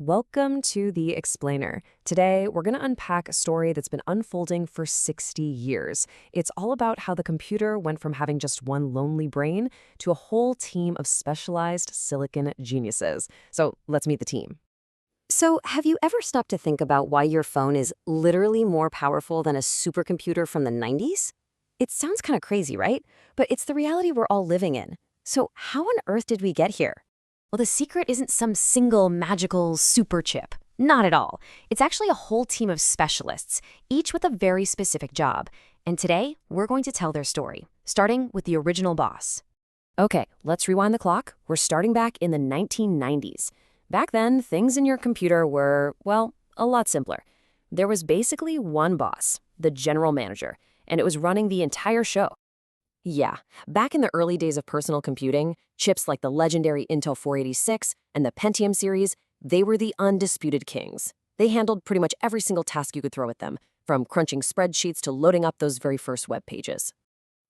Welcome to The Explainer. Today, we're going to unpack a story that's been unfolding for 60 years. It's all about how the computer went from having just one lonely brain to a whole team of specialized silicon geniuses. So let's meet the team. So, have you ever stopped to think about why your phone is literally more powerful than a supercomputer from the 90s? It sounds kind of crazy, right? But it's the reality we're all living in. So, how on earth did we get here? Well, the secret isn't some single magical super chip. Not at all. It's actually a whole team of specialists, each with a very specific job. And today, we're going to tell their story, starting with the original boss. Okay, let's rewind the clock. We're starting back in the 1990s. Back then, things in your computer were, well, a lot simpler. There was basically one boss, the general manager, and it was running the entire show. Yeah, back in the early days of personal computing, chips like the legendary Intel 486 and the Pentium series, they were the undisputed kings. They handled pretty much every single task you could throw at them, from crunching spreadsheets to loading up those very first web pages.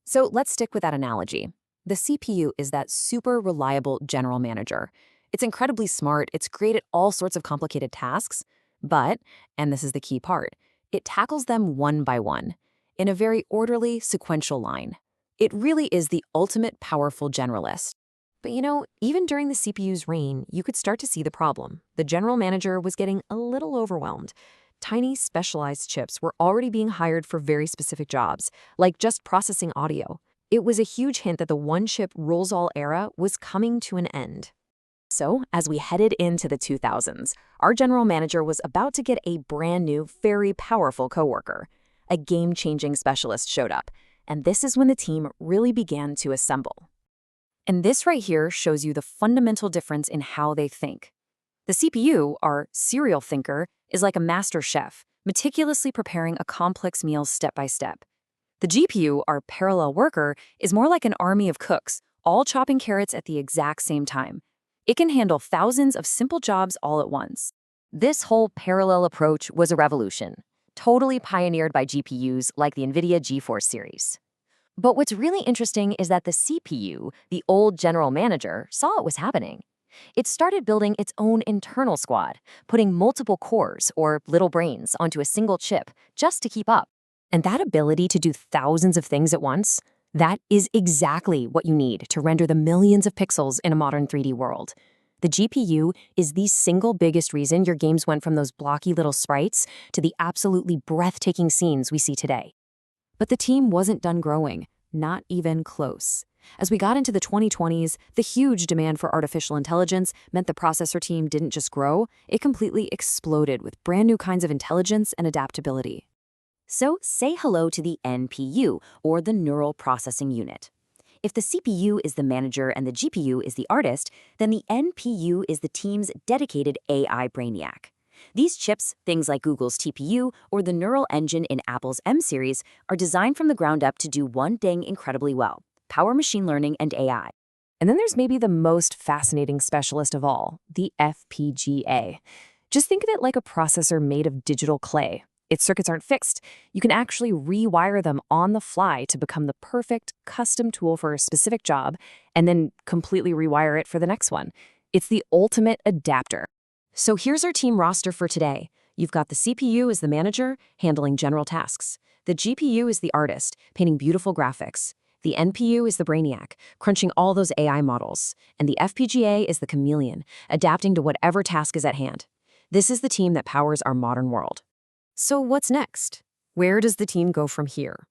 So let's stick with that analogy. The CPU is that super reliable general manager. It's incredibly smart, it's great at all sorts of complicated tasks, but, and this is the key part, it tackles them one by one, in a very orderly, sequential line. It really is the ultimate powerful generalist. But even during the CPU's reign, you could start to see the problem. The general manager was getting a little overwhelmed. Tiny, specialized chips were already being hired for very specific jobs, like just processing audio. It was a huge hint that the one-chip rules-all era was coming to an end. So, as we headed into the 2000s, our general manager was about to get a brand new, very powerful coworker. A game-changing specialist showed up. And this is when the team really began to assemble. And this right here shows you the fundamental difference in how they think. The CPU, our serial thinker, is like a master chef, meticulously preparing a complex meal step by step. The GPU, our parallel worker, is more like an army of cooks, all chopping carrots at the exact same time. It can handle thousands of simple jobs all at once. This whole parallel approach was a revolution, totally pioneered by GPUs like the NVIDIA GeForce series. But what's really interesting is that the CPU, the old general manager, saw what was happening. It started building its own internal squad, putting multiple cores, or little brains, onto a single chip just to keep up. And that ability to do thousands of things at once, that is exactly what you need to render the millions of pixels in a modern 3D world. The GPU is the single biggest reason your games went from those blocky little sprites to the absolutely breathtaking scenes we see today. But the team wasn't done growing, not even close. As we got into the 2020s, the huge demand for artificial intelligence meant the processor team didn't just grow, it completely exploded with brand new kinds of intelligence and adaptability. So, say hello to the NPU, or the Neural Processing Unit. If the CPU is the manager and the GPU is the artist, then the NPU is the team's dedicated AI brainiac. These chips, things like Google's TPU or the neural engine in Apple's M series, are designed from the ground up to do one thing incredibly well: power machine learning and AI. And then there's maybe the most fascinating specialist of all, the FPGA. Just think of it like a processor made of digital clay. Its circuits aren't fixed. You can actually rewire them on the fly to become the perfect custom tool for a specific job, and then completely rewire it for the next one. It's the ultimate adapter. So here's our team roster for today. You've got the CPU as the manager, handling general tasks. The GPU is the artist, painting beautiful graphics. The NPU is the brainiac, crunching all those AI models. And the FPGA is the chameleon, adapting to whatever task is at hand. This is the team that powers our modern world. So what's next? Where does the team go from here?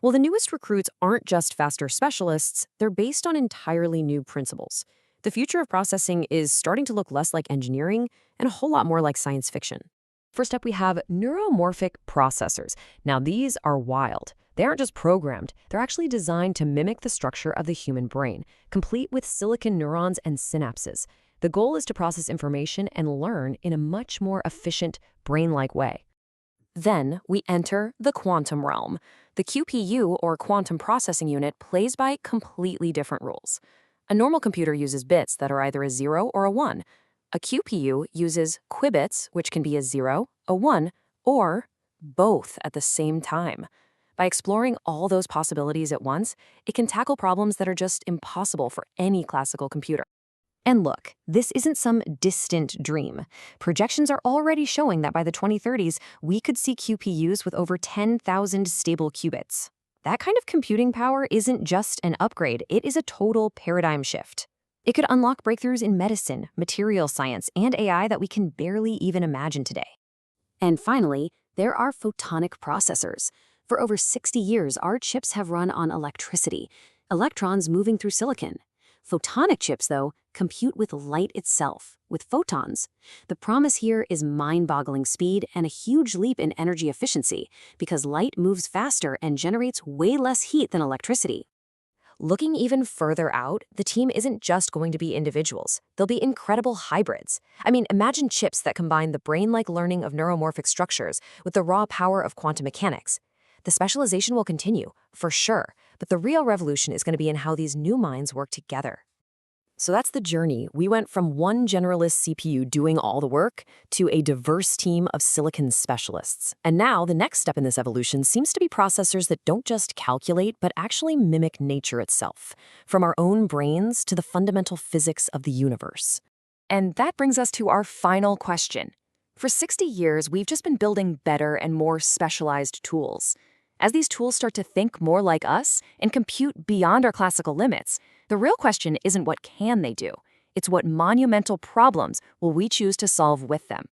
Well, the newest recruits aren't just faster specialists, they're based on entirely new principles. The future of processing is starting to look less like engineering and a whole lot more like science fiction. First up, we have neuromorphic processors. Now, these are wild. They aren't just programmed, they're actually designed to mimic the structure of the human brain, complete with silicon neurons and synapses. The goal is to process information and learn in a much more efficient, brain-like way. Then we enter the quantum realm. The QPU, or quantum processing unit, plays by completely different rules. A normal computer uses bits that are either a 0 or a 1. A QPU uses qubits, which can be a 0, a 1, or both at the same time. By exploring all those possibilities at once, it can tackle problems that are just impossible for any classical computer. And look, this isn't some distant dream. Projections are already showing that by the 2030s, we could see QPUs with over 10,000 stable qubits. That kind of computing power isn't just an upgrade, it is a total paradigm shift. It could unlock breakthroughs in medicine, material science, and AI that we can barely even imagine today. And finally, there are photonic processors. For over 60 years, our chips have run on electricity, electrons moving through silicon. Photonic chips, though, compute with light itself, with photons. The promise here is mind-boggling speed and a huge leap in energy efficiency, because light moves faster and generates way less heat than electricity. Looking even further out, the team isn't just going to be individuals. They'll be incredible hybrids. I mean, imagine chips that combine the brain-like learning of neuromorphic structures with the raw power of quantum mechanics. The specialization will continue, for sure, but the real revolution is going to be in how these new minds work together. So that's the journey. We went from one generalist CPU doing all the work to a diverse team of silicon specialists. And now the next step in this evolution seems to be processors that don't just calculate, but actually mimic nature itself, from our own brains to the fundamental physics of the universe. And that brings us to our final question. For 60 years, we've just been building better and more specialized tools. As these tools start to think more like us and compute beyond our classical limits, the real question isn't what can they do, it's what monumental problems will we choose to solve with them.